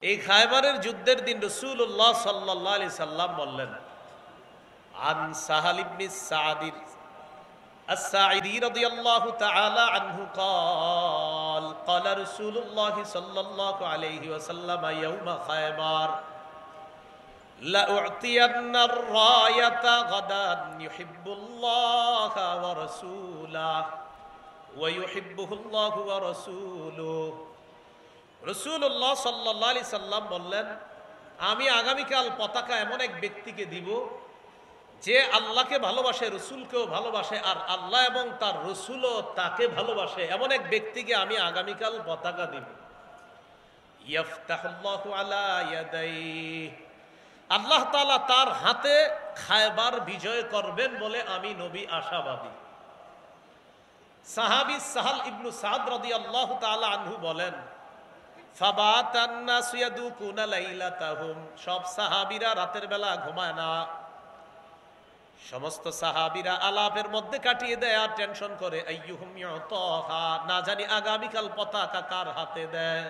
এই খায়বারের যুদ্ধের দিন রাসূলুল্লাহ সাল্লাল্লাহু আলাইহি সাল্লাম বললেন, আন সাহাল ইবনে সাদির الساعدي رضي الله تعالى عنه قال قال رسول الله صلى الله عليه وسلم يوم خيبر لأعطين الراية غدا يحب الله ورسوله ويحبه الله ورسوله রাসূলুল্লাহ সাল্লাল্লাহু আলাইহি সাল্লাম বললেন, আমি আগামীকাল পতাকা এমন এক ব্যক্তিকে দিব যে আল্লাহকে ভালোবাসে, রসুলকেও ভালোবাসে, আর আল্লাহ এবং তার রসুলও তাকে ভালোবাসে। এমন এক ব্যক্তিকে আমি আগামীকাল পতাকা দিব। ইয়াফতাহুল্লাহু আলা ইয়াদাইহি, আল্লাহ তাআলা তার হাতে খায়বার বিজয় করবেন বলে আমি নবী আশাবাদী। সাহাবী সাহাল ইবনু সাদ রাদিয়াল্লাহু তাআলা আনহু বলেন, ফাবাতান নাসু ইয়াদুকুনা লাইলাতাহুম, সব সাহাবীরা রাতের বেলা ঘুমায় না। সমস্ত সাহাবীরা আলাপের মধ্যে কাটিয়ে দেয় আর টেনশন করে, আইয়ুহুম ইউতাহা, না জানি আগামীকাল পতাকা কার হাতে দেয়।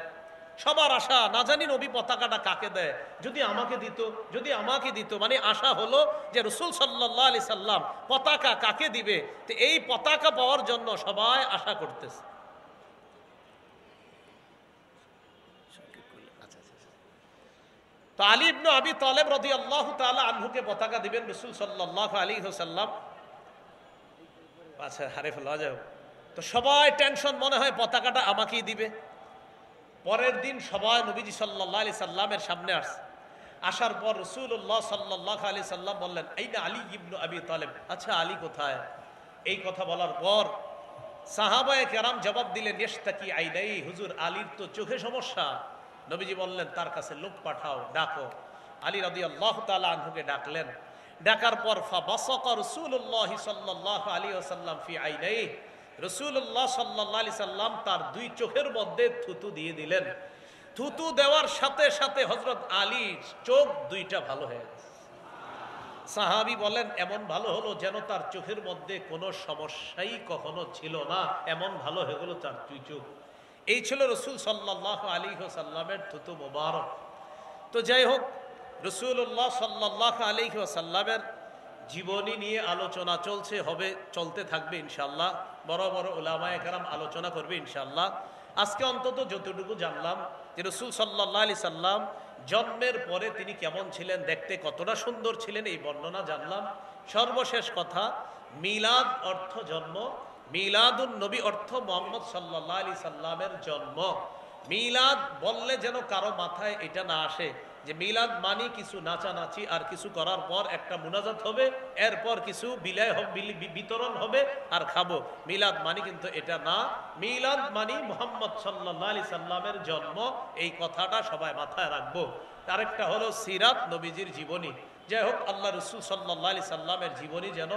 সবার আশা, না জানি নবী পতাকাটা কাকে দেয়, যদি আমাকে দিত, যদি আমাকে দিত। মানে আশা হলো যে রাসূল সাল্লাল্লাহু আলাইহি সাল্লাম পতাকা কাকে দিবে। তো এই পতাকা পাওয়ার জন্য সবাই আশা করতেছে। তো আলী ইবনে আবি তালেব রাদিয়াল্লাহু তাআলা আনহুকে পতাকা দিবেন রাসূল সাল্লাল্লাহু আলাইহি ওয়াসাল্লাম। আচ্ছা, হারে ফেলা যাও। তো সবাই টেনশন, মনে হয় পতাকাটা আমাকেই দিবে। পরের দিন সবাই নবীজি সাল্লাল্লাহু আলাইহি সাল্লামের সামনে আসছে। আসার পর রাসূলুল্লাহ সাল্লাল্লাহু আলাইহি সাল্লাম বললেন, আইনা আলী ইবনে আবি তালেব, আচ্ছা আলী কোথায়? এই কথা বলার পর সাহাবায়ে কেরাম জবাব দিলেন, ইশতাকি আইনাই, হুজুর আলীর তো চোখে সমস্যা। নবীজি বললেন, তার কাছে লোক পাঠাও, ডাকো। আলী রাদিয়াল্লাহু তাআলা আনহুকে ডাকলেন। ডাকার পর ফাবাসাকা রাসূলুল্লাহ সাল্লাল্লাহু আলাইহি ওয়াসাল্লাম ফি আইনাইহি, রাসূলুল্লাহ সাল্লাল্লাহু আলাইহি সাল্লাম তার দুই চোখের মধ্যে থুতু দিয়ে দিলেন। থুতু দেওয়ার সাথে সাথে হযরত আলীর চোখ দুইটা ভালো হয়ে গেছে। সাহাবী বলেন, এমন ভালো হলো যেন তার চোখের মধ্যে কোনো সমস্যাই কখনো ছিল না, এমন ভালো হয়ে গেল তার দুই চোখ। এই ছিল রাসূল সাল্লাল্লাহু আলাইহি ওয়াসাল্লামের থুতু মোবারক। তো যাই হোক, রাসূলুল্লাহ সাল্লাল্লাহু আলাইহি ওয়াসাল্লামের জীবনী নিয়ে আলোচনা চলছে, হবে, চলতে থাকবে ইনশাআল্লাহ। বড় বড় উলামায়ে কেরাম আলোচনা করবে ইনশাআল্লাহ। আজকে অন্তত যতটুকু জানলাম যে রাসূল সাল্লাল্লাহু আলাইহি সাল্লাম জন্মের পরে তিনি কেমন ছিলেন, দেখতে কতটা সুন্দর ছিলেন, এই বর্ণনা জানলাম। সর্বশেষ কথা, মিলাদ অর্থ জন্ম, মিলাদুন নবী অর্থ মুহাম্মদ সাল্লাল্লাহু আলাইহি সাল্লামের জন্ম। মিলাদ বললে যেন কারো মাথায় এটা না আসে যে মিলাদ মানি কিছু নাচানাচি আর কিছু করার পর একটা মুনাজাত হবে, এরপর কিছু বিলাই বিতরণ হবে আর খাবো। মিলাদ মানি কিন্তু এটা না। মিলাদ মানি মুহাম্মদ সাল্লাল্লাহু আলাইহি সাল্লামের জন্ম, এই কথাটা সবাই মাথায় রাখবো। আরেকটা হলো সিরাত, নবীজির জীবনী। যাই হোক, আল্লাহ রাসূল সাল্লাল্লাহু আলাইহি সাল্লামের জীবনী যেন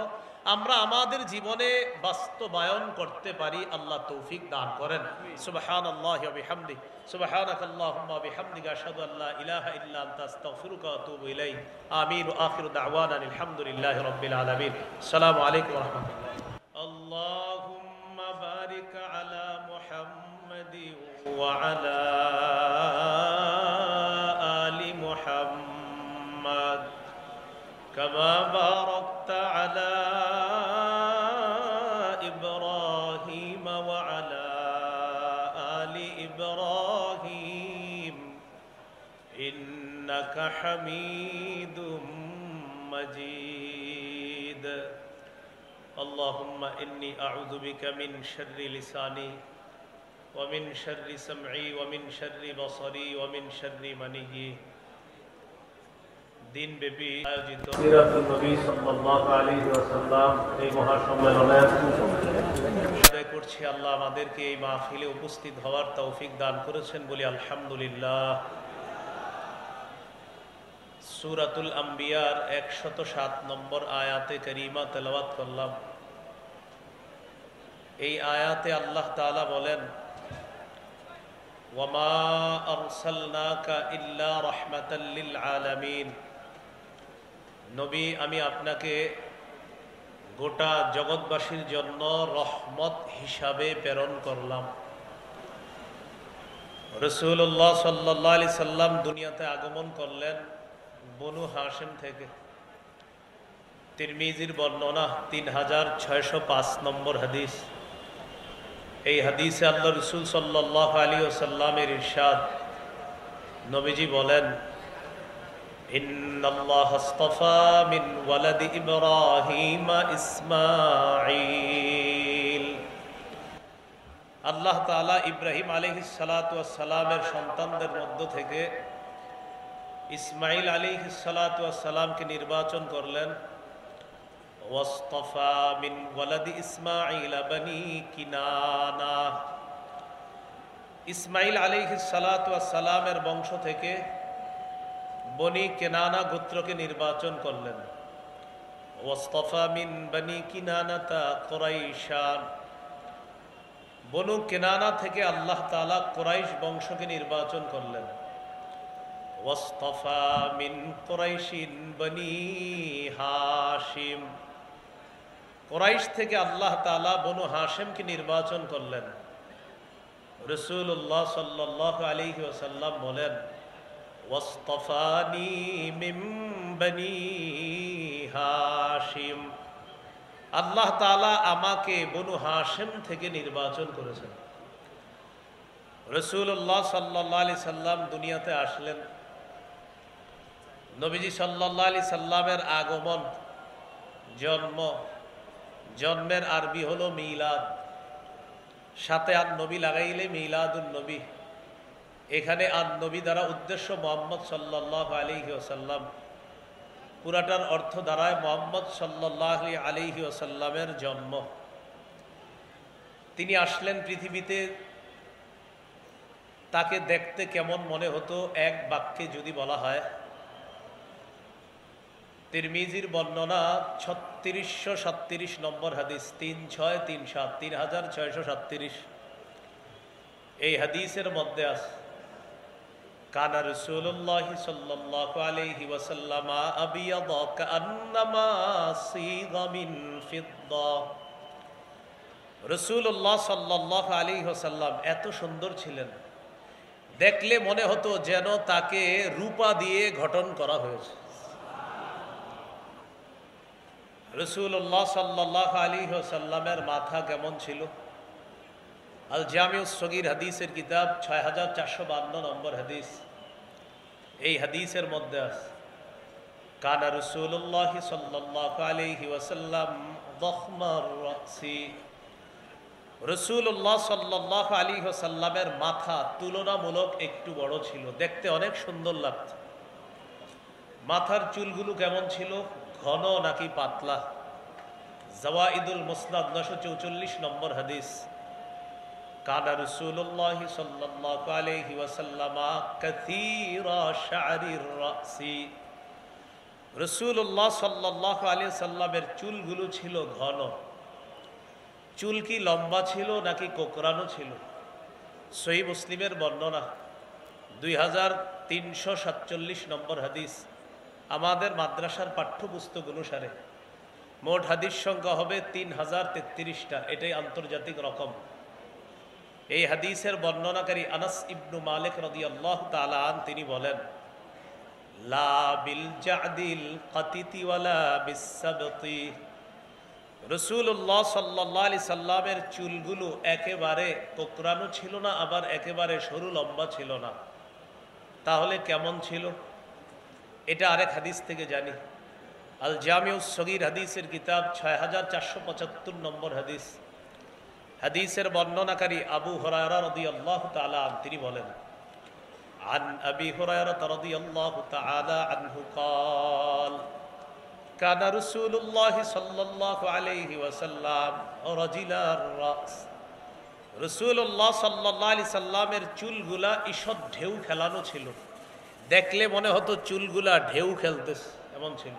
আমরা আমাদের জীবনে বাস্তবায়ন করতে পারি, আল্লাহ তৌফিক দান করেন। সুবহানাল্লাহি ওয়া বিহামদিহি, সুবহানাকাল্লাহুম্মা ওয়া বিহামদিকা আশহাদু আল্লা ইলাহা ইল্লা আনতা আস্তাগফিরুকা ওয়া আতুবু ইলাইক। আমিন ওয়া আখিরু দাওয়ানা আলহামদুলিল্লাহি রাব্বিল আলামিন। আসসালামু আলাইকুম ওয়া রাহমাতুল্লাহ। আল্লাহুম্মা বারিক আলা মুহাম্মাদি ওয়া আলা আলি মুহাম্মাদ কামা বারাকতা আলা ইব্রাহিম ওয়া আলা আলি ইব্রাহিম ইন্নাকা হামিদুম মাজিদ। আল্লাহুম্মা ইন্নী আউযু বিকা মিন শাররি লিসানি ওয়া মিন শাররি সামঈ ওয়া মিন শাররি বাসারি ওয়া মিন শাররি মানিয়্যি। দিনব্যাপী আয়োজিত সিরাতুন নবী সাল্লাল্লাহু আলাইহি ওয়াসাল্লাম এই মহাসম্মেলনে আদায় করছি। আল্লাহ আমাদেরকে এই মাহফিলে উপস্থিত হওয়ার তৌফিক দান করেছেন বলি আলহামদুলিল্লাহ। সূরাতুল আম্বিয়ার 107 নম্বর আয়াতে কারিমা তেলাওয়াত করলাম। এই আয়াতে আল্লাহ তাআলা বলেন, ওয়ামা আরসালনাকা ইল্লা রাহমাতাল লিল আলামিন, নবী আমি আপনাকে গোটা জগৎবাসীর জন্য রহমত হিসাবে প্রেরণ করলাম। রাসূলুল্লাহ সাল্লাল্লাহু আলাইহি সাল্লাম দুনিয়াতে আগমন করলেন বনু হাশিম থেকে। তিরমিজির বর্ণনা 3605 নম্বর হাদিস। এই হাদিসে আল্লাহ রাসূল সাল্লাল্লাহু আলাইহি ওয়াসাল্লামের ইরশাদ, নবীজি বলেন, ইন্নাল্লাহ আস্তাফা মিন ওয়ালাদি ইব্রাহিম ইসমাঈল। আল্লাহ তাআলা ইব্রাহিম আলাইহিস সালাতু ওয়াস সালামের সন্তানদের মধ্য থেকে ইসমাঈল আলাইহিস সালাতু ওয়াস সালামকে নির্বাচন করলেন। ওয়াস্তাফা মিন ওয়ালাদি ইসমাঈল বনি কিনানা। ইসমাঈল আলাইহিস সালাতু ওয়াস সালামের বংশ থেকে বনি কেনানা গোত্রকে নির্বাচন করলেন। ওয়াস্তাফা মিন বনি কিনানাতা কুরাইশান। বনু কেনানা থেকে আল্লাহ তাআলা কুরাইশ বংশকে নির্বাচন করলেন। ওয়াস্তাফা মিন কুরাইশিন বনি হাশিম। কুরাইশ থেকে আল্লাহ তাআলা বনু হাশিমকে নির্বাচন করলেন। রাসূলুল্লাহ সাল্লাল্লাহু আলাইহি ওয়াসাল্লাম বলেন, ওয়াস্তাফানি মিন বনি হাশিম। আল্লাহ তাআলা আমাকে বনু হাশিম থেকে নির্বাচন করেছেন। রাসূলুল্লাহ সাল্লাল্লাহু আলাইহি সাল্লাম দুনিয়াতে আসলেন। নবীজি সাল্লাল্লাহু আলাইহি সাল্লামের আগমন, জন্মের আরবি হলো মিলাদ। সাথে আর নবী লাগাইলে মিলাদুন নবী। এখানে আর নবী দ্বারা উদ্দেশ্য মুহাম্মদ সাল্লাল্লাহু আলাইহি ওয়াসাল্লাম। পুরাটার অর্থ দাঁড়ায় মুহাম্মদ সাল্লাল্লাহু আলাইহি ওয়াসাল্লামের জন্ম। তিনি আসলেন পৃথিবীতে। তাকে দেখতে কেমন মনে হতো এক বাক্যে যদি বলা হয়, তিরমিজির বর্ণনা 3637 নম্বর হাদিস, 3637। এই হাদিসের মধ্যে আছে, কানা রাসূলুল্লাহ সাল্লাল্লাহু আলাইহি ওয়াসাল্লাম আবিয়াদ কান্নামা সিগা মিন ফিদ্দা। রাসূলুল্লাহ সাল্লাল্লাহু আলাইহি ওয়াসাল্লাম এত সুন্দর ছিলেন, দেখলে মনে হতো যেন তাকে রূপা দিয়ে গঠন করা হয়েছে। রাসূলুল্লাহ সাল্লাল্লাহু আলাইহি ওয়াসাল্লামের মাথা কেমন ছিল? আল জামিউস সগীর হাদিসের কিতাব 6452 নম্বর হাদিস। এই হাদিসের মধ্যে আছে, কানা রাসূলুল্লাহ সাল্লাল্লাহু আলাইহি ওয়াসাল্লাম যখমার রাসি। রাসূলুল্লাহ সাল্লাল্লাহু আলাইহি ওয়াসাল্লামের মাথা তুলনামূলক একটু বড় ছিল, দেখতে অনেক সুন্দর লাগত। মাথার চুলগুলো কেমন ছিল, ঘন নাকি পাতলা? জাওয়াইদুল মুসনাদ 944 নম্বর হাদিস। কানা রাসূলুল্লাহ সাল্লাল্লাহু আলাইহি ওয়াসাল্লাম কাসীরা শা'রির রাসি। রাসূলুল্লাহ সাল্লাল্লাহু আলাইহি ওয়াসাল্লামের চুলগুলো ছিল ঘন। চুল কি লম্বা ছিল নাকি কোকড়ানো ছিল? সহিহ মুসলিমের বর্ণনা 2347 নম্বর হাদিস। আমাদের মাদ্রাসার পাঠ্যপুস্তক অনুসারে মোট হাদিস সংখ্যা হবে 3033টা। এটাই আন্তর্জাতিক রকম। এই হাদিসের বর্ণনাকারী আনাস ইবনু মালিক রাদিয়াল্লাহু তাআলা আন তিনি বলেন, লা বিল জাদিল কাতিতি ওয়ালা বিসসাবতি। রাসূলুল্লাহ সাল্লাল্লাহু আলাইহি সাল্লামের চুলগুলো একেবারে কোকড়ানো ছিল না, আবার একেবারে সরু লম্বা ছিল না। তাহলে কেমন ছিল? এটা আরেক হাদিস থেকে জানি। আল জামিউস সগীর হাদিসের কিতাব 6475 নম্বর হাদিস। হাদিসের বর্ণনাকারী আবু হুরায়রা রাদিয়াল্লাহু তাআলা তিনি বলেন, আন আবি হুরায়রা রাদিয়াল্লাহু তাআলা আনহু قال কানা রাসূলুল্লাহ সাল্লাল্লাহু আলাইহি ওয়াসাল্লাম রাজিলার রাস। রাসূলুল্লাহ সাল্লাল্লাহু আলাইহি সাল্লামের চুলগুলা ঈষৎ ঢেউ খেলানো ছিল, দেখলে মনে হতো চুলগুলা ঢেউ খেলতেছে এমন ছিল।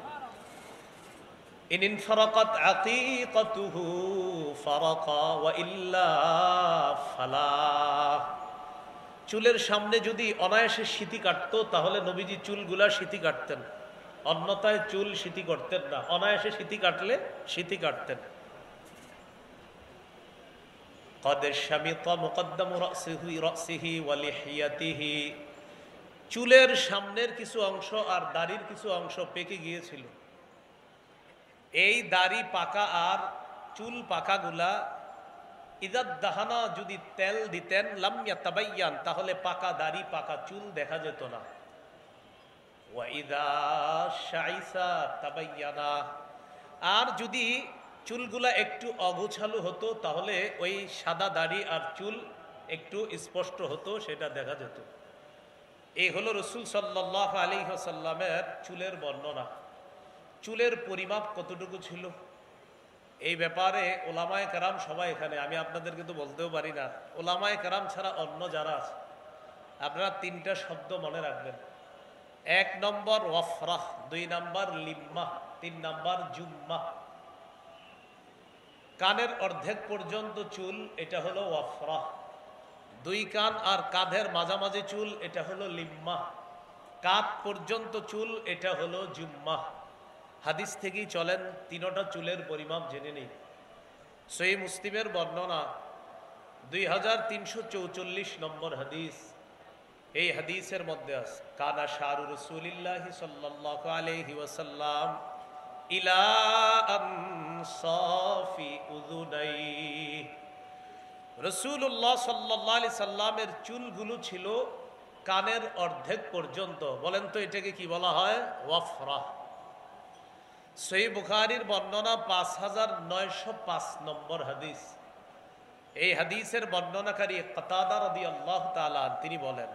ইন ইনফারাকাত আতীকাতুহু ফারাকা ওয়া ইল্লা ফালা। চুলের সামনে যদি অনায়াসে সিঁথি কাটতো তাহলে নবীজি চুলগুলা সিঁথি কাটতেন, অন্যথায় চুল সিঁথি করতেন না। অনায়াসে সিঁথি কাটলে সিঁথি কাটতেন। قد شمط مقدم رأسه ولحيته, চুলের সামনের কিছু অংশ আর দাড়ির কিছু অংশ পেকে গিয়েছিল। এই দাড়ি পাকা আর চুল পাকাগুলা ইদাদ দাহানা যদি তেল দিতেন লাম ইয়াতাবায়্যান, তাহলে পাকা দাড়ি পাকা চুল দেখা যেত না। ওয়া ইদা শাইসা তাবায়্যানা, আর যদি চুলগুলা একটু অগোছালো হতো তাহলে ওই সাদা দাড়ি আর চুল একটু স্পষ্ট হতো, সেটা দেখা যেত। এই হলো রাসূল সাল্লাল্লাহু আলাইহি ওয়াসাল্লামের চুলের বর্ণনা। চুলের পরিমাপ কতটুকু ছিল এই ব্যাপারে ওলামায়ে কেরাম সবাই এখানে, আমি আপনাদেরকে তো বলতেও পারি না, ওলামায়ে কেরাম ছাড়া অন্য যারা আছে আপনারা তিনটা শব্দ মনে রাখবেন। 1 নম্বর ওয়াফরাহ, 2 নম্বর লিম্মাহ, 3 নম্বর জুম্মাহ। কানের অর্ধেক পর্যন্ত চুল, এটা হলো ওয়াফরাহ। 2 কান আর কাঁধের মাঝামাঝি চুল, এটা হলো লিম্মাহ। কাঁধ পর্যন্ত চুল, এটা হলো জুম্মাহ। হাদিস থেকেই চলেন, তিনটা চুলের পরিমাপ জেনে নেই। সহিহ মুসলিমের বর্ণনা 2344 নম্বর হাদিস। এই হাদিসের মধ্যে আছে কানা শারু রাসূলিল্লাহি সাল্লাল্লাহু আলাইহি ওয়াসাল্লাম ইলা আনসাফি উযুনাই, রাসূলুল্লাহ সাল্লাল্লাহু আলাইহি সাল্লামের চুলগুলো ছিল কানের অর্ধেক পর্যন্ত। বলেন তো এটাকে কি বলা হয়? ওয়াফরা। সহিহ বুখারীর বর্ণনা 5905 নম্বর হাদিস। এই হাদিসের বর্ণনাকারী কাতাদা রাদিয়াল্লাহু তাআলা তিনি বলেন,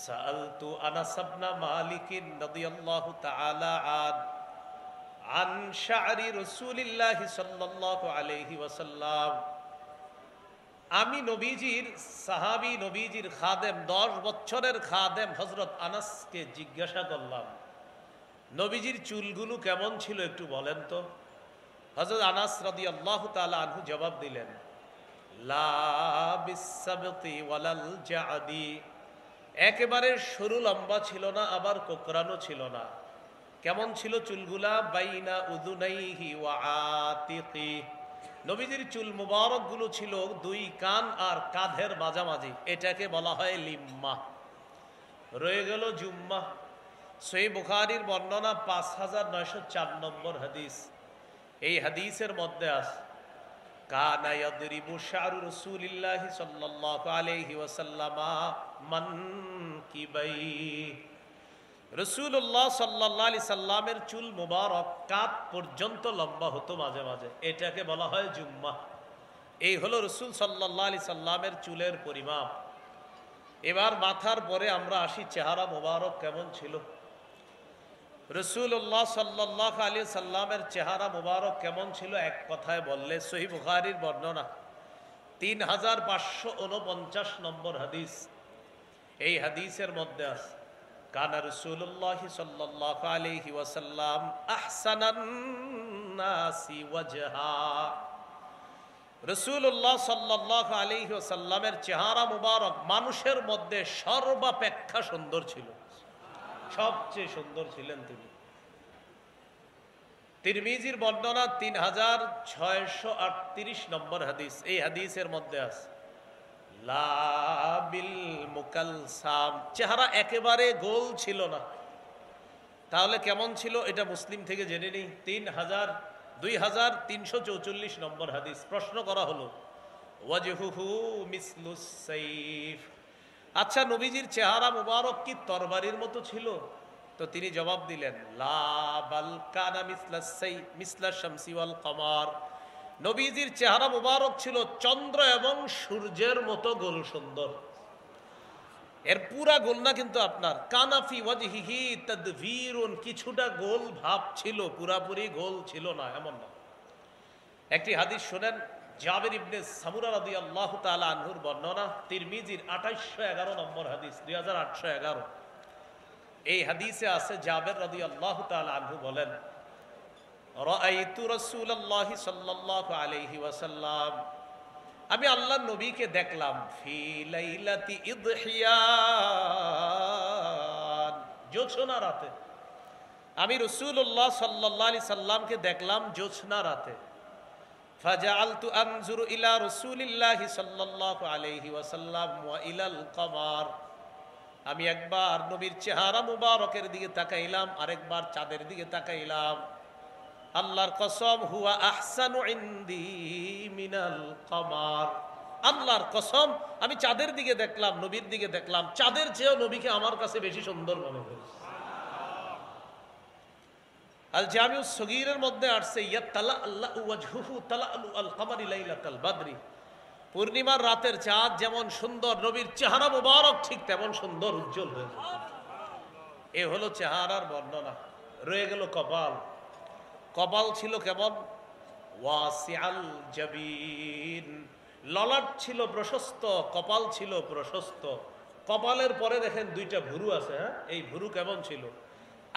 সাআলতু আনাস ইবনে মালিক রাদিয়াল্লাহু তাআলা আন শা'রি রাসূলিল্লাহ সাল্লাল্লাহু আলাইহি ওয়াসাল্লাম, আমি নবীজির সাহাবী, নবীজির খাদেম, 10 বছরের খাদেম হযরত আনাসকে জিজ্ঞাসা করলাম, নবীজির চুলগুলো কেমন ছিল একটু বলেন তো। হযরত আনাস রাদিয়াল্লাহু তাআলা আনহু জবাব দিলেন, লা বিসাবতি ওয়ালাল জাদি, একেবারে সরু লম্বা ছিল না, আবার কোকড়ানো ছিল না। কেমন ছিল চুলগুলা? বাইনা উযুনাইহি ওয়া আতিকি, নবীজির চুল মুবারক গুলো ছিল 2 কান আর কাঁধের মাঝামাঝি, এটাকে বলা হয় লিম্মা। রয়ে গেল জুম্মা। সহিহ বুখারীর বর্ণনা 5904 নম্বর হাদিস। এই হাদিসের মধ্যে আছে কানা ইয়াদরিবু শা'রু রাসূলিল্লাহি সাল্লাল্লাহু আলাইহি ওয়াসাল্লাম মানকিবাই, রাসূলুল্লাহ সাল্লাল্লাহু আলাইহি সাল্লামের চুল মুবারক কাঁধ পর্যন্ত লম্বা হতো মাঝে মাঝে, এটাকে বলা হয় জুম্মা। এই হলো রাসূল সাল্লাল্লাহু আলাইহি সাল্লামের চুলের পরিমাপ। এবার মাথার পরে আমরা আসি চেহারা মুবারক কেমন ছিল। রাসূলুল্লাহ সাল্লাল্লাহু আলাইহি সাল্লামের চেহারা মুবারক কেমন ছিল এক কথায় বললে, সহিহ বুখারীর বর্ণনা 3549 নম্বর হাদিস। এই হাদিসের মধ্যে আছে কানা রাসূলুল্লাহ সাল্লাল্লাহু আলাইহি ওয়াসাল্লাম আহসানান নাসি ওয়াজহা, রাসূলুল্লাহ সাল্লাল্লাহু আলাইহি ওয়াসাল্লামের চেহারা মুবারক মানুষের মধ্যে সর্বাপেক্ষা সুন্দর ছিল, সবচেয়ে সুন্দর ছিলেন তিনি। তিরমিজির বর্ণনা 3638 নম্বর হাদিস। এই হাদিসের মধ্যে আছে লা বিল মুকালসাম, চেহারা একেবারে গোল ছিল না। তাহলে কেমন ছিল এটা মুসলিম থেকে জেনে নিই। 2344 নম্বর হাদিস। প্রশ্ন করা হলো ওয়াজহুহু মিসলুস সাইফ, আচ্ছা নবীজির চেহারা মুবারক কি তরবারির মতো ছিল? তো তিনি জবাব দিলেন লা বাল কানা মিসলাস শামসি ওয়াল কমার, নবীজির চেহারা মুবারক ছিল চন্দ্র এবং সূর্যের মতো গোল সুন্দর। এর পুরা গোল না কিন্তু আপনার, কানাফি ওয়াজহিহি তাদভিরুন, কিছুটা গোল ভাব ছিল, পুরাপুরি গোল ছিল না এমন না। একটি হাদিস শুনেন, জাবের ইবনে সামুরা রাদিয়াল্লাহু তাআলা আনহুর বর্ণনা, তিরমিজির 2811 নম্বর হাদিস, 2811। এই হাদিসে আছে জাবের রাদিয়াল্লাহু তাআলা আনহু বলেন, রাআইতু রাসূলুল্লাহ সাল্লাল্লাহু আলাইহি ওয়াসাল্লাম, আমি আল্লাহর নবীকে দেখলাম ফি লাইলাতি ইদহিয়ান, জোছনা রাতে। আমি রাসূলুল্লাহ সাল্লাল্লাহু আলাইহি সাল্লামকে দেখলাম জোছনা রাতে। ফাজআলতু আনজুরু ইলা রাসূলিল্লাহি সাল্লাল্লাহু আলাইহি ওয়াসাল্লাম ওয়া ইলাল কমার, আমি একবার নবীর চেহারা মুবারকের দিকে তাকাইলাম, আরেকবার চাঁদের দিকে তাকাইলাম। আল্লাহর কসম, হুয়া আহসানু ইনদি মিনাল কমার, আল্লাহর কসম আমি চাঁদের দিকে দেখলাম, নবীর দিকে দেখলাম, চাঁদের চেয়েও নবীকে আমার কাছে বেশি সুন্দর মনে হয়েছে। আল জামিউস সগীরের মধ্যে আসছে ইয়াতালা আল্লাহু ওয়াজহুহু তালাআলু আল কমারি লাইলাতাল বদরি, পূর্ণিমার রাতের চাঁদ যেমন সুন্দর, নবীর চেহারা মুবারক ঠিক তেমন সুন্দর উজ্জ্বল হয়েছে। এ হলো চেহারার বর্ণনা। রয়ে গেল কপাল। কপাল ছিল কেমন? ওয়াসিআল জাবিন, ললাট ছিল প্রশস্ত, কপাল ছিল প্রশস্ত। কপালের পরে দেখেন দুইটা ভুরু আছে, হ্যাঁ, এই ভুরু কেমন ছিল?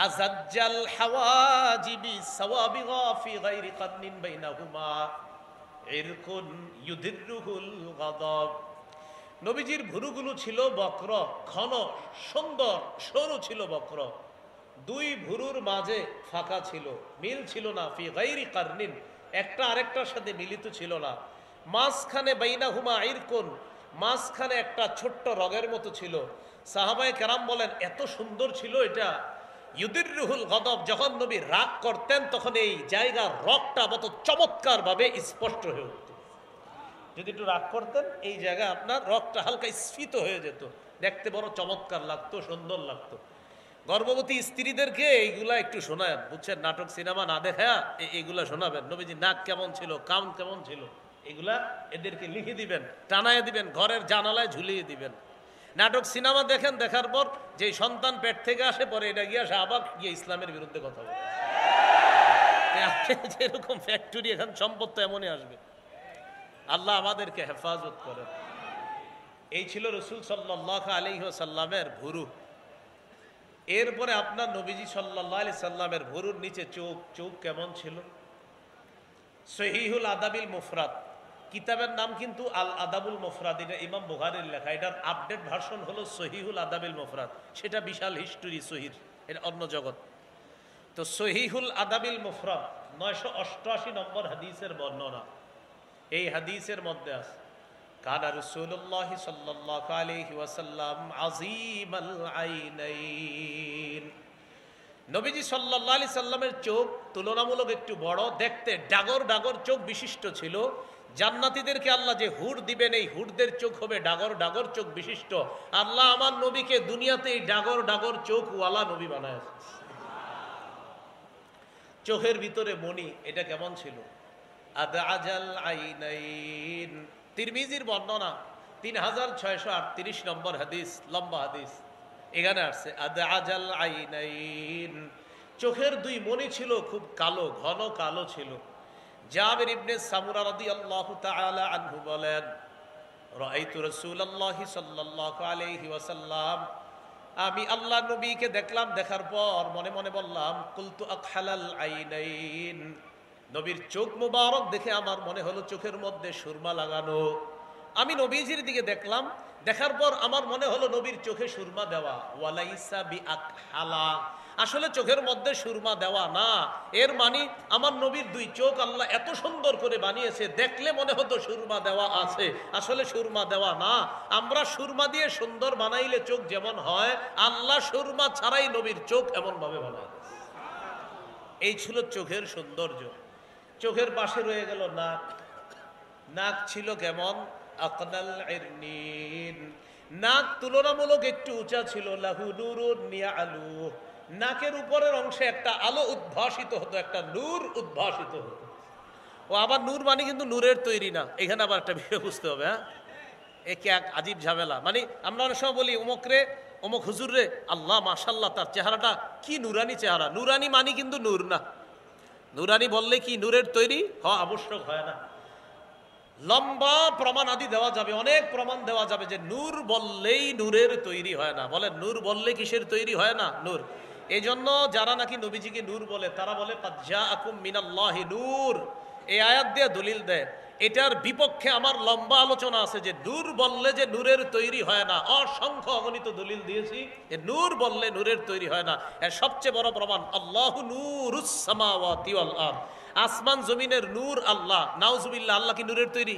আযাজ্জাল হাওয়াজিবি সাওয়াবিগা ফি গায়রি কান্নিন বাইনাহুমা ইরকুন ইউদিররুহুল গাদাব, নবীজির ভুরুগুলো ছিল বক্র, ঘন, সুন্দর, সরু ছিল বক্র। দুই ভুরুর মাঝে ফাঁকা ছিল, মিল ছিল না। ফি গায়রি কারনিন, একটা আরেকটার সাথে মিলিত ছিল না। মাঝখানে বাইনাহুমা ইরকুন, মাঝখানে একটা ছোট্ট রগের মতো ছিল। সাহাবায়ে কেরাম বলেন এত সুন্দর ছিল এটা। ইউদিররুহুল গাদাব, যখন নবী রাগ করতেন তখন এই জায়গার রগটা কত চমৎকার ভাবে স্পষ্ট হয়ে উঠত। যদি একটু রাগ করতেন এই জায়গায় আপনার রগটা হালকা স্ফীত হয়ে যেত, দেখতে বড় চমৎকার লাগতো, সুন্দর লাগতো। গর্ভবতী স্ত্রীদেরকে এইগুলা একটু শোনায়, বুঝছেন, নাটক সিনেমা না দেখা এইগুলা শোনাবেন। নবীজি নাক কেমন ছিল, কান কেমন ছিল, এগুলা এদেরকে লিখে দিবেন, টানায় দিবেন, ঘরের জানালায় ঝুলিয়ে দিবেন। নাটক সিনেমা দেখেন, দেখার পর যে সন্তান পেট থেকে আসে, পরে এটা গিয়া শাহবাগ গিয়ে ইসলামের বিরুদ্ধে কথা বলে। যেরকম ফ্যাক্টরি এখন সম্পদ তো এমনই আসবে। আল্লাহ আমাদেরকে হেফাজত করে। এই ছিল রাসূল সাল্লাল্লাহু আলাইহি ওয়াসাল্লামের ভুরু। এরপরে আপনার নবীজি সাল্লাল্লাহু আলাইহি সাল্লামের ভুরুর নিচে চোখ, চোখ কেমন ছিল? সহিহুল আদাবিল মুফরাদ কিতাবের নাম কিন্তু আল আদাবুল মুফরাদ, এটা ইমাম বুখারীর লেখা। এটার আপডেট ভার্সন হলো সহিহুল আদাবিল মুফরাদ, সেটা বিশাল হিস্টোরি, সহিহ, এটা অন্য জগৎ। তো সহিহুল আদাবিল মুফরাদ 988 নম্বর হাদিসের বর্ণনা। এই হাদিসের মধ্যে আছে কানা রাসূলুল্লাহ সাল্লাল্লাহু আলাইহি ওয়াসাল্লাম আযীমাল আইনাইন, নবীজি সাল্লাল্লাহু আলাইহি সাল্লামের চোখ তুলনামূলক একটু বড়, দেখতে ডাগর ডাগর চোখ বিশিষ্ট ছিল। জান্নাতীদেরকে আল্লাহ যে হুর দিবেন, এই হুরদের চোখ হবে ডাগর ডাগর চোখ বিশিষ্ট। আল্লাহ আমার নবীকে দুনিয়াতে এই ডাগর ডাগর চোখ ওয়ালা নবী বানায়। চোখের ভিতরে মণি, এটা কেমন ছিল? আদআজাল আইনাইন, তিরমিজির বর্ণনা 3638 নম্বর হাদিস, লম্বা হাদিস। এখানে আসছে আদআজাল আইনাইন, চোখের দুই মণি ছিল খুব কালো, ঘন কালো ছিল। জাবির ইবনে সামুরা রাদিয়াল্লাহু তাআলা আনহু বলেন, রাআইতু রাসূলুল্লাহি সাল্লাল্লাহু আলাইহি ওয়াসাল্লাম, আমি আল্লাহ নবীকে দেখলাম, দেখার পর মনে মনে বললাম, কুলতু আকহালাল আইনাইন, নবীর চোখ মুবারক দেখে আমার মনে হলো চোখের মধ্যে সুরমা লাগানো। আমি নবীজির দিকে দেখলাম, দেখার পর আমার মনে হলো নবীর চোখে সুরমা দেওয়া। ওয়ালাইসা বিআকহালা, আসলে চোখের মধ্যে সুরমা দেওয়া না। এর মানে আমার নবীর দুই চোখ আল্লাহ এত সুন্দর করে বানিয়েছে, দেখলে মনে হতো সুরমা দেওয়া আছে, আসলে সুরমা দেওয়া না। আমরা সুরমা দিয়ে সুন্দর বানাইলে চোখ যেমন হয়, আল্লাহ সুরমা ছাড়াই নবীর চোখ এমন ভাবে বানায়। এই ছিল চোখের সৌন্দর্য। চোখের পাশে রয়ে গেল নাক। নাক ছিল কেমন? আকনাল ইরনিন, নাক তুলনামূলক একটু উঁচা ছিল। লাহু নূরুন ইয়ালু, নাকের উপরের অংশে একটা আলো উদ্ভাসিত হতো, একটা নূর উদ্ভাসিত হতো। ও আবার নূর মানে কিন্তু নূরের তৈরি না, এখানে আবার একটা বিষয় বুঝতে হবে। হ্যাঁ, একে এক আজীব ঝামেলা। মানে আমরা অনেক সময় বলি অমুক রে, অমুক হুজুর রে, আল্লাহ মাশাল্লাহ তার চেহারাটা কি নুরানি চেহারা। নুরানি মানে কিন্তু নূর না। নুরানি বললে কি নূরের তৈরি হওয়া আবশ্যক হয় না। লম্বা প্রমাণ আদি দেওয়া যাবে, অনেক প্রমাণ দেওয়া যাবে যে নূর বললেই নূরের তৈরি হয় না। বলে নূর বললে কিসের তৈরি হয় না? নূর। এই জন্য যারা নাকি নবীজিকে নূর বলে, তারা বলে কাদ জাআকুম মিনাল্লাহি নূর। এই আয়াত দিয়ে দলিল দেয় এটার বিপক্ষে আমার লম্বা আলোচনা আছে যে নূর বললে যে নূরের তৈরি হয় না, অসংখ্য অগণিত দলিল দিয়েছি যে নূর বললে নূরের তৈরি হয় না। এর সবচেয়ে বড় প্রমাণ আল্লাহু নূরুস সামাওয়াতি ওয়াল আরদ, আসমান জমিনের নূর আল্লাহ। নাউজুবিল্লাহ, আল্লাহ কি নূরের তৈরি?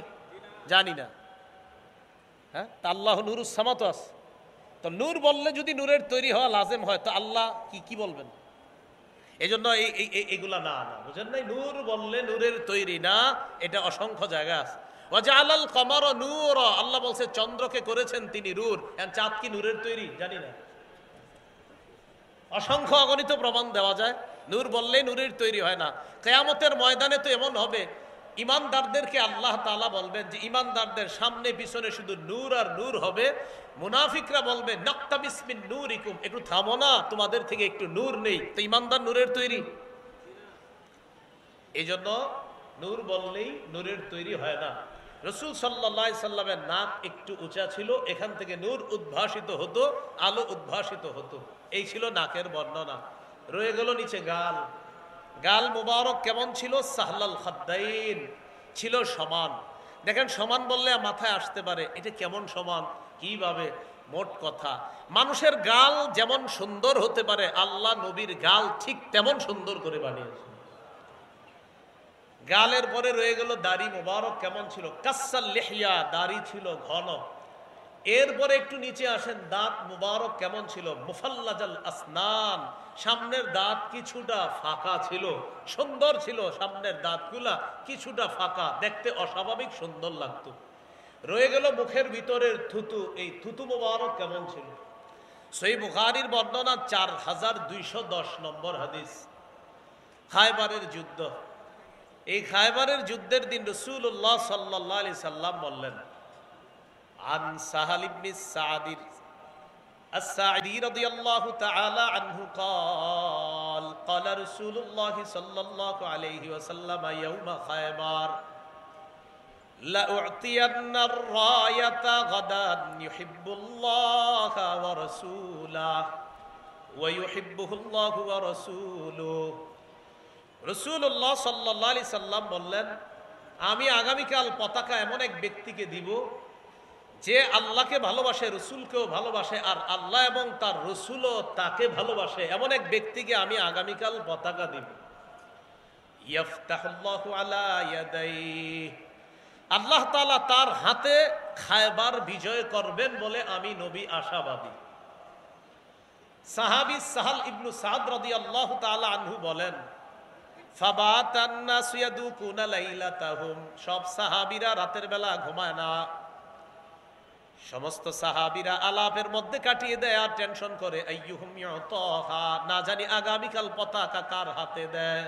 জানি না। হ্যাঁ, তা আল্লাহ নূরুস সামা তো আছে, তো নূর বললে যদি নূরের তৈরি হওয়া লাজেম হয় তো আল্লাহ কি বলবেন? এই জন্য এইগুলা না না বুঝেন নাই, নূর বললে নূরের তৈরি না, এটা অসংখ্য জায়গা আছে। ওয়াজআলাল কমার নূর, আল্লাহ বলছে চন্দ্রকে করেছেন তিনি নূর। চাঁদ কি নূরের তৈরি? জানি না। অসংখ্য অগণিত প্রমাণ দেওয়া যায় নূর বললে নূরের তৈরি হয় না। কিয়ামতের ময়দানে তো এমন হবে, ইমানদারদেরকে আল্লাহ তাআলা বলবেন যে ইমানদারদের সামনে পিছনে শুধু নূর আর নূর হবে। মুনাফিকরা বলবে নাক্তাবিস মিন নূরিকুম, একটু থামো না, তোমাদের থেকে একটু নূর নেই। তো ইমানদার নূরের তৈরি। এই জন্য নূর বললেই নূরের তৈরি হয় না। রসুল সাল্লাল্লাহু আলাইহি সাল্লামের নাক একটু উঁচা ছিল, এখান থেকে নূর উদ্ভাসিত হতো, আলো উদ্ভাসিত হতো। এই ছিল নাকের বর্ণনা। রয়ে গেল নিচে গাল। গাল মুবারক কেমন ছিল? সাহলাল খাদ্দাইন, ছিল সমান। দেখেন, সমান বললে মাথায় আসতে পারে এটা কেমন সমান, কিভাবে? মোট কথা, মানুষের গাল যেমন সুন্দর হতে পারে, আল্লাহ নবীর গাল ঠিক তেমন সুন্দর করে বানিয়েছে। গালের পরে রয়ে গেল দাড়ি মুবারক কেমন ছিল? কাসাল লিহিয়া, দাড়ি ছিল ঘন। এরপরে একটু নিচে আসেন, দাঁত মুবারক কেমন ছিল? মুফাল্লাজাল আসনান, সামনের দাঁত কিছুটা ফাঁকা ছিল, সুন্দর ছিল সামনের দাঁতগুলা, কিছুটা ফাঁকা, দেখতে অস্বাভাবিক সুন্দর লাগতো। রয়ে গেল মুখের ভিতরের থুতু, এই থুতু মুবারক কেমন ছিল? সহিহ বুখারীর বর্ণনা 4210 নম্বর হাদিস। খায়বারের যুদ্ধ, এই খায়বারের যুদ্ধের দিন রাসূলুল্লাহ সাল্লাল্লাহু আলাইহি সাল্লাম বললেন, আন সাহাল ইবনে সাদির الساعدي رضي الله تعالى عنه قال قال رسول الله صلى الله عليه وسلم يوم خيبر لأعطين الراية غدا يحب الله ورسوله ويحبه الله ورسوله। রাসূলুল্লাহ সাল্লাল্লাহু আলাইহি সাল্লাম বললেন, আমি আগামীকাল পতাকা এমন এক ব্যক্তিকে দিব যে আল্লাহকে ভালোবাসে, রসুলকেও ভালোবাসে, আর আল্লাহ এবং তার রসুলও তাকে ভালোবাসে, এমন এক ব্যক্তিকে আমি আগামীকাল পতাকা দিব। ইয়াফতাহুল্লাহু আলা ইয়াদাইহি, আল্লাহ তাআলা তার হাতে খায়বার বিজয় করবেন বলে আমি নবী আশাবাদী। সাহাবী সাহাল ইবনু সাদ রাদিয়াল্লাহু তাআলা আনহু বলেন, ফাবাতান নাসু ইয়াদুকুনা লাইলাতাহুম, সব সাহাবীরা রাতের বেলা ঘুমায় না। সমস্ত সাহাবীরা আলাপের মধ্যে কাটিয়ে দেয় আর টেনশন করে, আইয়ুহুম ইউতাহা, না জানি আগামীকাল পতাকা কার হাতে দেয়।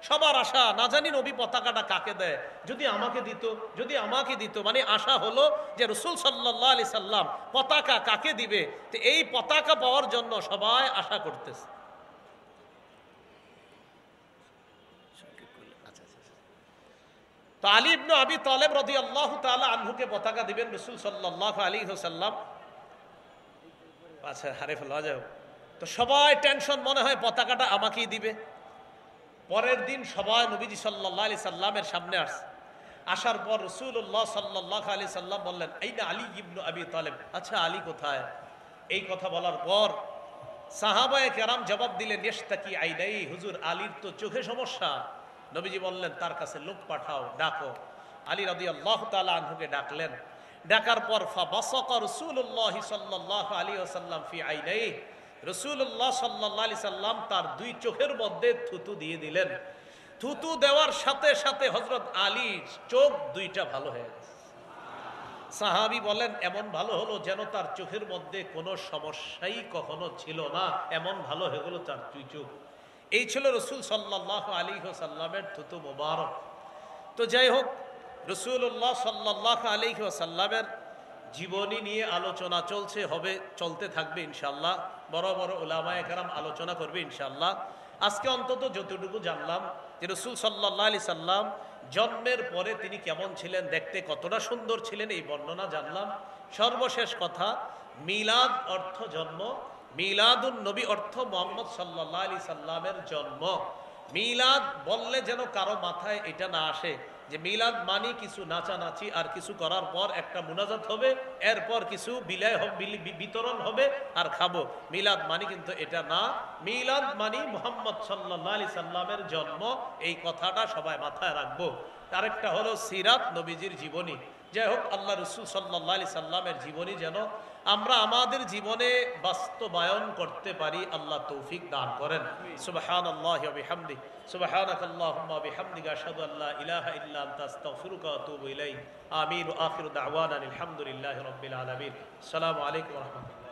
সবার আশা, না জানি নবী পতাকাটা কাকে দেয়, যদি আমাকে দিত, যদি আমাকে দিত। মানে আশা হলো যে রাসূল সাল্লাল্লাহু আলাইহি সাল্লাম পতাকা কাকে দিবে, তো এই পতাকা পাওয়ার জন্য সবাই আশা করতেছে। তো আলী ইবনে আবি তালেব রাদিয়াল্লাহু তাআলা আনহুকে পতাকা দিবেন রাসূল সাল্লাল্লাহু আলাইহি ওয়াসাল্লাম। আচ্ছা, হারে ফেলা যাও। তো সবাই টেনশন, মনে হয় পতাকাটা আমাকেই দিবে। পরের দিন সবাই নবীজি সাল্লাল্লাহু আলাইহি সাল্লামের সামনে আসছে। আসার পর রাসূলুল্লাহ সাল্লাল্লাহু আলাইহি সাল্লাম বললেন, আইনা আলী ইবনে আবি তালেব, আচ্ছা আলী কোথায়? এই কথা বলার পর সাহাবায়ে কেরাম জবাব দিলেন, ইশতাকি আইনাই, হুজুর আলীর তো চোখে সমস্যা। নবীজি বললেন, তার কাছে লোক পাঠাও, ডাকো। আলী রাদিয়াল্লাহু তাআলা আনহুকে ডাকলেন। ডাকার পর ফাবাসাকা রাসূলুল্লাহ সাল্লাল্লাহু আলাইহি ওয়াসাল্লাম ফি আইনাইহি, রাসূলুল্লাহ সাল্লাল্লাহু আলাইহি সাল্লাম তার দুই চোখের মধ্যে থুতু দিয়ে দিলেন। থুতু দেওয়ার সাথে সাথে হযরত আলীর চোখ দুইটা ভালো হয়ে গেছে। সাহাবী বলেন, এমন ভালো হলো যেন তার চোখের মধ্যে কোনো সমস্যাই কখনো ছিল না, এমন ভালো হয়ে গেল তার দুই চোখ। এই ছিল রাসূল সাল্লাল্লাহু আলাইহি ওয়াসাল্লামের থুতু মোবারক। তো যাই হোক, রাসূলুল্লাহ সাল্লাল্লাহু আলাইহি ওয়াসাল্লামের জীবনী নিয়ে আলোচনা চলছে, হবে, চলতে থাকবে ইনশাআল্লাহ। বড় বড় উলামায়ে কেরাম আলোচনা করবে ইনশাআল্লাহ। আজকে অন্তত যতটুকু জানলাম যে রাসূল সাল্লাল্লাহু আলাইহি সাল্লাম জন্মের পরে তিনি কেমন ছিলেন, দেখতে কতটা সুন্দর ছিলেন, এই বর্ণনা জানলাম। সর্বশেষ কথা, মিলাদ অর্থ জন্ম, মিলাদুন নবী অর্থ মুহাম্মদ সাল্লাল্লাহু আলাইহি সাল্লামের জন্ম। মিলাদ বললে যেন কারো মাথায় এটা না আসে যে মিলাদ মানি কিছু নাচানাচি আর কিছু করার পর একটা মুনাজাত হবে, এরপর কিছু বিলাই বিতরণ হবে আর খাবো। মিলাদ মানি কিন্তু এটা না। মিলাদ মানি মুহাম্মদ সাল্লাল্লাহু আলাইহি সাল্লামের জন্ম, এই কথাটা সবাই মাথায় রাখবো। আরেকটা হলো সিরাত, নবীজির জীবনী। যাই হোক, আল্লাহ রসুল সাল্লাল্লাহু আলাইহি সাল্লামের জীবনী যেন আমরা আমাদের জীবনে বাস্তবায়ন করতে পারি, আল্লাহ তৌফিক দান করেন। সুবহানাল্লাহি ওয়া বিহামদিহি, সুবহানাকাল্লাহুম্মা ওয়া বিহামদিকা আশহাদু আল্লা ইলাহা ইল্লা আনতা আস্তাগফিরুকা ওয়া আতুবু ইলাইক। আমিন। ওয়া আখিরু দাওয়ানা আলহামদুলিল্লাহি রাব্বিল আলামিন। আসসালামু আলাইকুম ওয়া রাহমাতুল্লাহ।